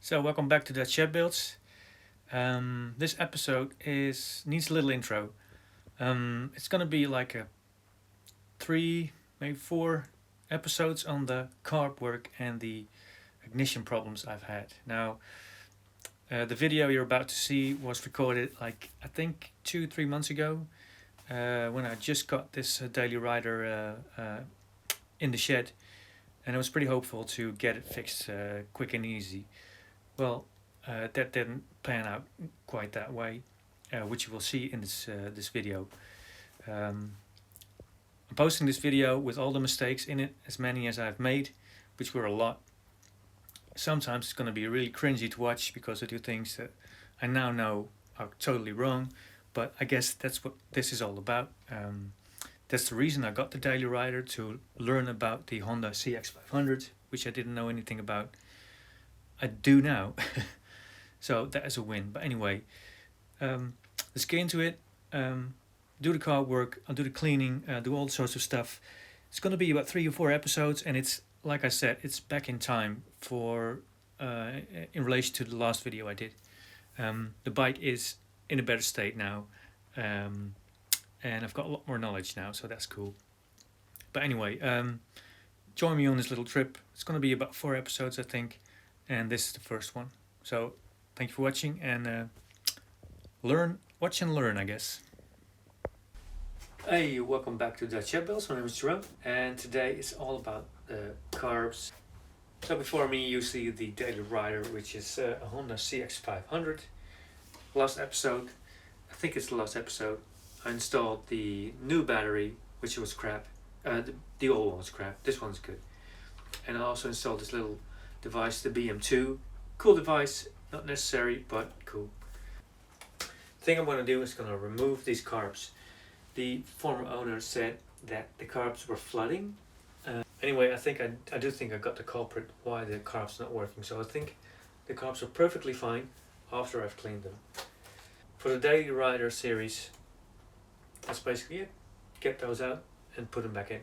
So welcome back to the Chat Builds. This episode needs a little intro. It's gonna be like a 3, maybe 4 episodes on the carb work and the ignition problems I've had. Now, the video you're about to see was recorded like I think 2-3 months ago, when I just got this daily rider in the shed, and I was pretty hopeful to get it fixed quick and easy. Well, that didn't pan out quite that way, which you will see in this video. I'm posting this video with all the mistakes in it, as many as I've made, which were a lot. Sometimes it's going to be really cringy to watch because I do things that I now know are totally wrong, but I guess that's what this is all about. That's the reason I got the daily rider, to learn about the Honda CX500, which I didn't know anything about. I do now. So that is a win. But anyway, let's get into it. Do the car work, I'll do the cleaning, do all sorts of stuff. It's going to be about 3 or 4 episodes, and it's, like I said, it's back in time for in relation to the last video I did. The bike is in a better state now, and I've got a lot more knowledge now, so that's cool. But anyway, join me on this little trip. It's going to be about 4 episodes, I think, and this is the first one. So thank you for watching, and watch and learn, I guess. Hey, welcome back to the Chat Builds. My name is Jerome, and today is all about carbs. So before me you see the daily rider, which is a Honda CX500. Last episode, I think it's the last episode, I installed the new battery, which was crap. The old one was crap. This one's good. And I also installed this little device, the BM2. Cool device, not necessary, but cool. The thing I'm going to do is going to remove these carbs. The former owner said that the carbs were flooding. Anyway, I do think I got the culprit why the carbs not working. So I think the carbs are perfectly fine after I've cleaned them. For the daily rider series, that's basically it. Get those out and put them back in.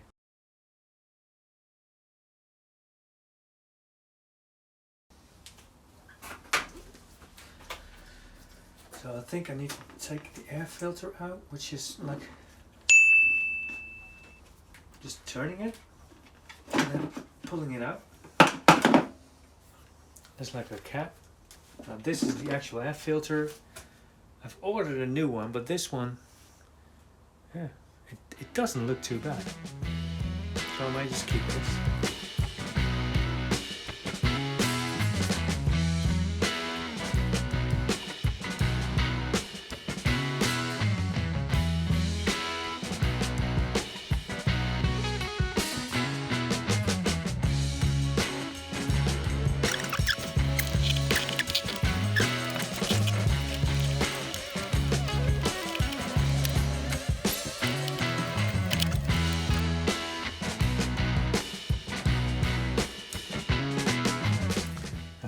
So I think I need to take the air filter out, which is like just turning it and then pulling it out. There's like a cap. Now this is the actual air filter. I've ordered a new one, but this one, yeah, it doesn't look too bad. So I might just keep this.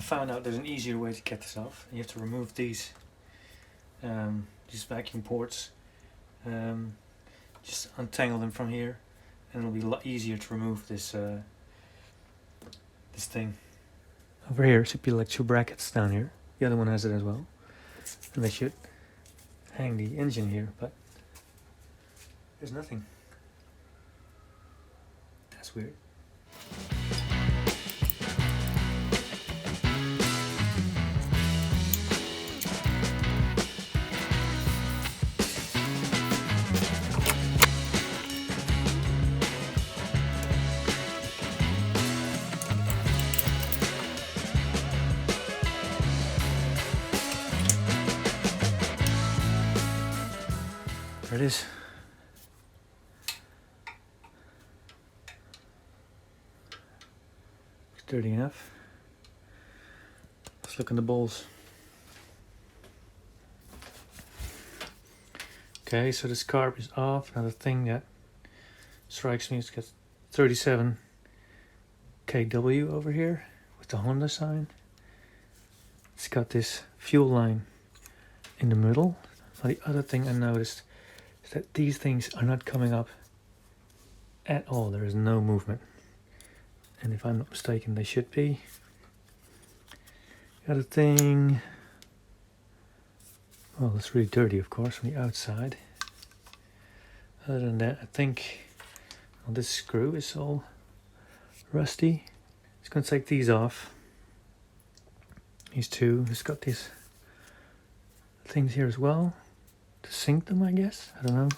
Found out there's an easier way to get this off. You have to remove these vacuum ports, just untangle them from here, and it'll be a lot easier to remove this this thing. Over here should be like 2 brackets down here. The other one has it as well, and they should hang the engine here, but there's nothing. That's weird. There it is. Sturdy enough. Let's look in the balls. Okay, so this carb is off. Now the thing that strikes me is got 37 kW over here with the Honda sign. It's got this fuel line in the middle. Now the other thing I noticed is that these things are not coming up at all. There is no movement. And if I'm not mistaken, they should be. Got a thing. Well, it's really dirty, of course, from the outside. Other than that, I think this screw is all rusty. Just gonna take these off. These two. It's got these things here as well to sync them, I guess. I don't know.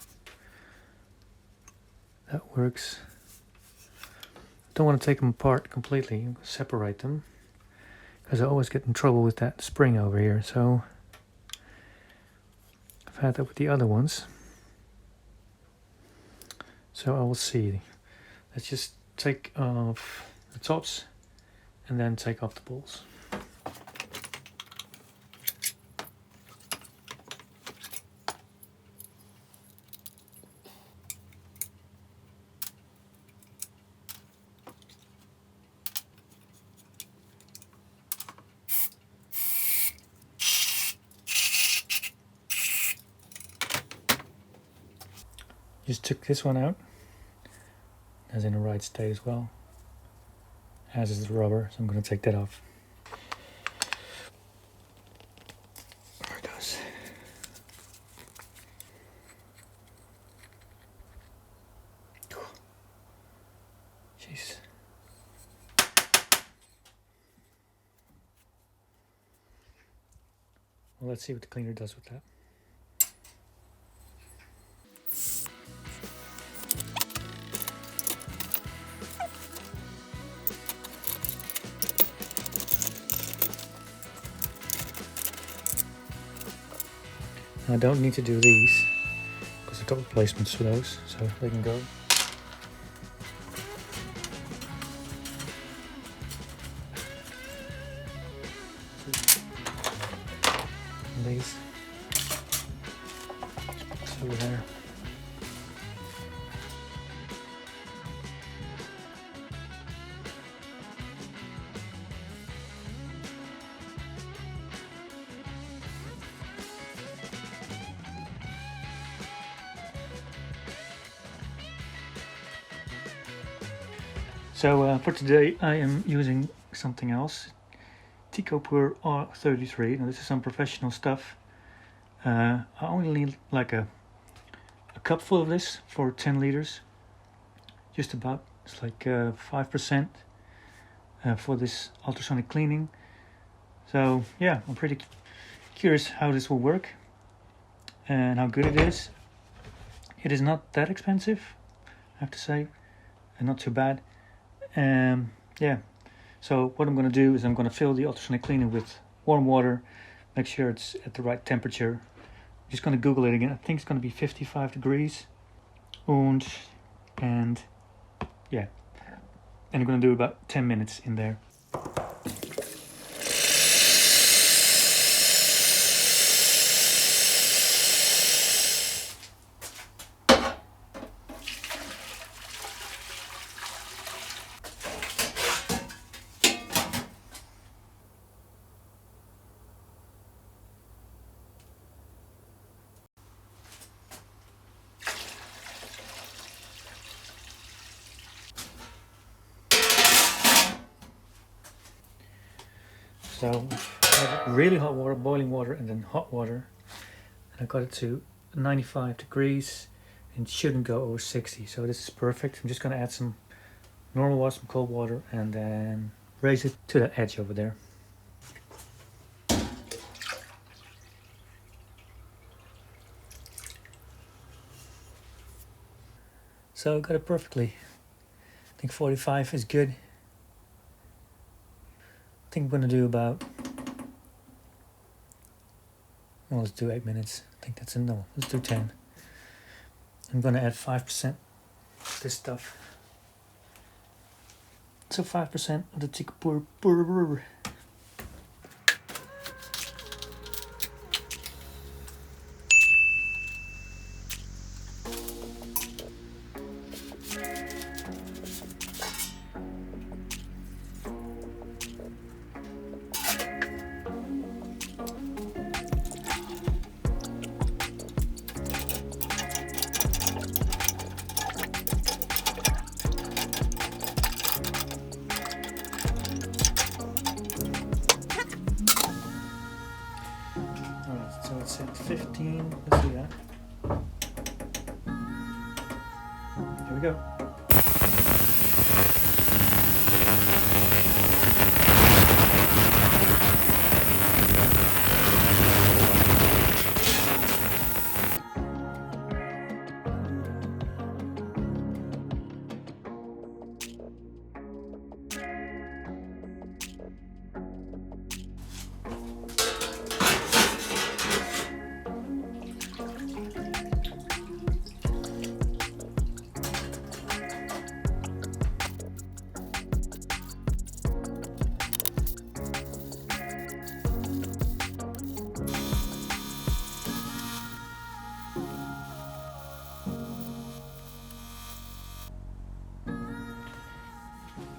That works. Don't want to take them apart completely. Separate them, because I always get in trouble with that spring over here. So I've had that with the other ones. So I will see. Let's just take off the tops and then take off the balls. Just took this one out, as in the right state as well, as is the rubber, so I'm going to take that off. There it goes. Jeez. Well, let's see what the cleaner does with that. I don't need to do these because I've got replacements for those, so they can go. And these. It's over there. So for today I am using something else, Ticopur R33. Now this is some professional stuff. I only need like a cup full of this for 10 liters, just about. It's like 5% for this ultrasonic cleaning. So yeah, I'm pretty curious how this will work and how good it is. It is not that expensive, I have to say, and not too bad. Yeah, so what I'm going to do is I'm going to fill the ultrasonic cleaner with warm water, make sure it's at the right temperature. I'm just going to Google it again. I think it's going to be 55 degrees. And yeah, and I'm going to do about 10 minutes in there. So I have really hot water, boiling water, and then hot water, and I got it to 95 degrees and it shouldn't go over 60, so this is perfect. I'm just going to add some normal water, some cold water, and then raise it to that edge over there. So I got it perfectly. I think 45 is good. I think I'm going to do about, well, let's do 8 minutes. I think that's enough. Let's do 10. I'm going to add 5% of this stuff. So 5% of the Ticopur. set 15. Let's do that. Here we go.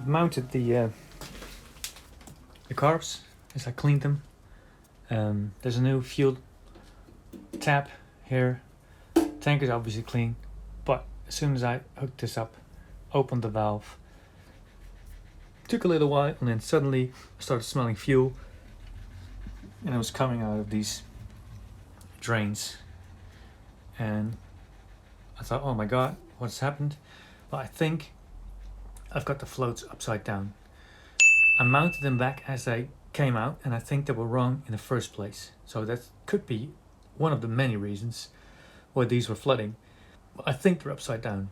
Mounted the carbs as I cleaned them. There's a new fuel tap here. Tank is obviously clean, but as soon as I hooked this up, opened the valve, took a little while, and then suddenly I started smelling fuel, and it was coming out of these drains, and I thought, oh my god, what's happened? Well, I think I've got the floats upside down. I mounted them back as they came out, and I think they were wrong in the first place. So that could be one of the many reasons why these were flooding. But I think they're upside down.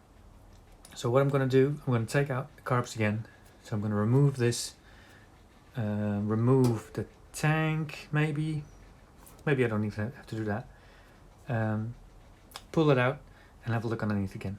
So what I'm going to do, I'm going to take out the carbs again. So I'm going to remove this, remove the tank, maybe I don't even have to do that. Pull it out and have a look underneath again.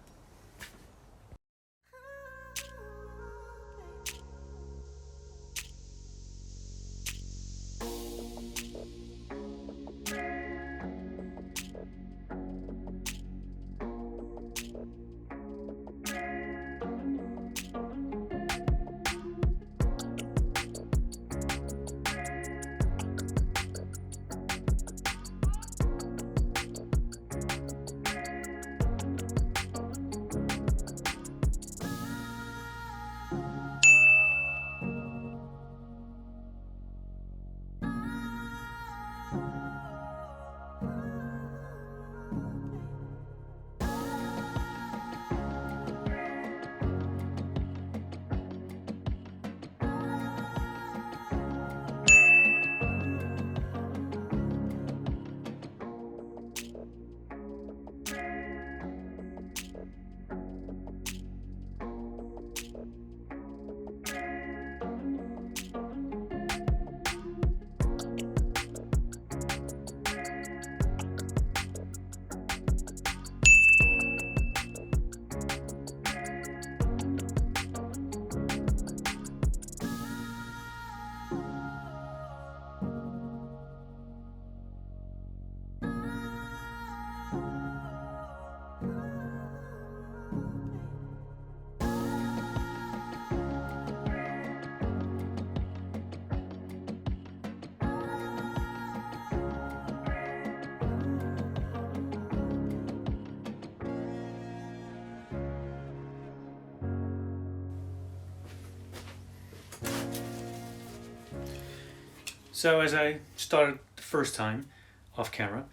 So as I started the first time off camera,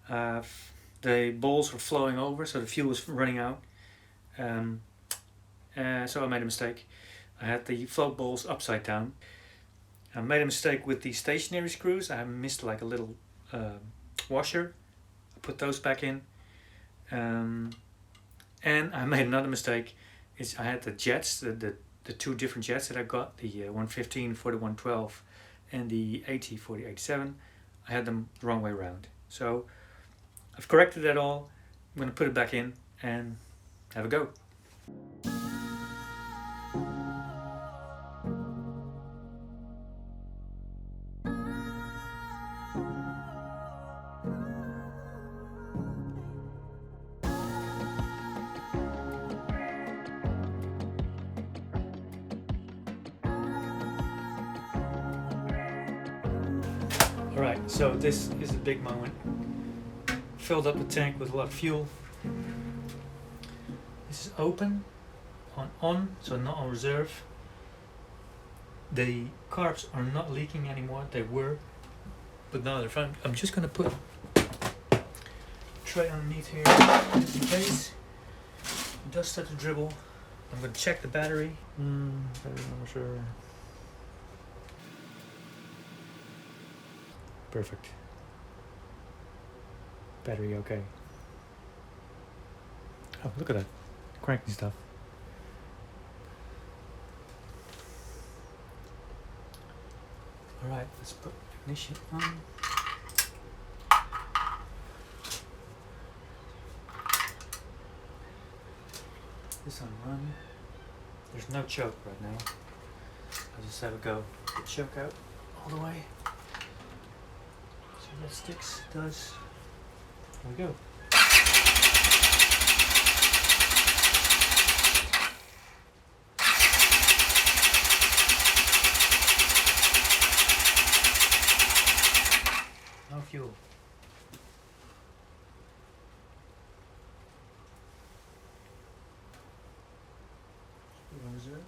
the bowls were flowing over, so the fuel was running out. So I made a mistake. I had the float bowls upside down. I made a mistake with the stationary screws. I missed like a little washer. I put those back in. And I made another mistake. I had the jets, the two different jets that I got, the 115 for the 112 and the 80 for the 87. I had them the wrong way around. So I've corrected that all. I'm going to put it back in and have a go. Alright, so this is a big moment. Filled up the tank with a lot of fuel. This is open, on, so not on reserve. The carbs are not leaking anymore, they were, but now they're fine. I'm just going to put tray underneath here, just in case it does start to dribble. I'm going to check the battery. Battery number sure. Perfect. Battery okay. Oh, look at that. Cranky stuff. Alright, let's put ignition on. This on run. There's no choke right now. I'll just have it go. The choke out all the way. See if that sticks. It does. There we go. No fuel. Reserve.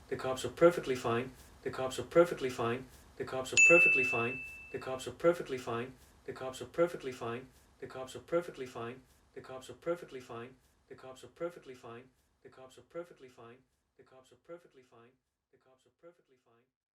The carbs are perfectly fine. The carbs are perfectly fine. The carbs are perfectly fine. The carbs are perfectly fine. The carbs are perfectly fine. The carbs are perfectly fine. The carbs are perfectly fine. The carbs are perfectly fine. The carbs are perfectly fine. The carbs are perfectly fine. The carbs are perfectly fine.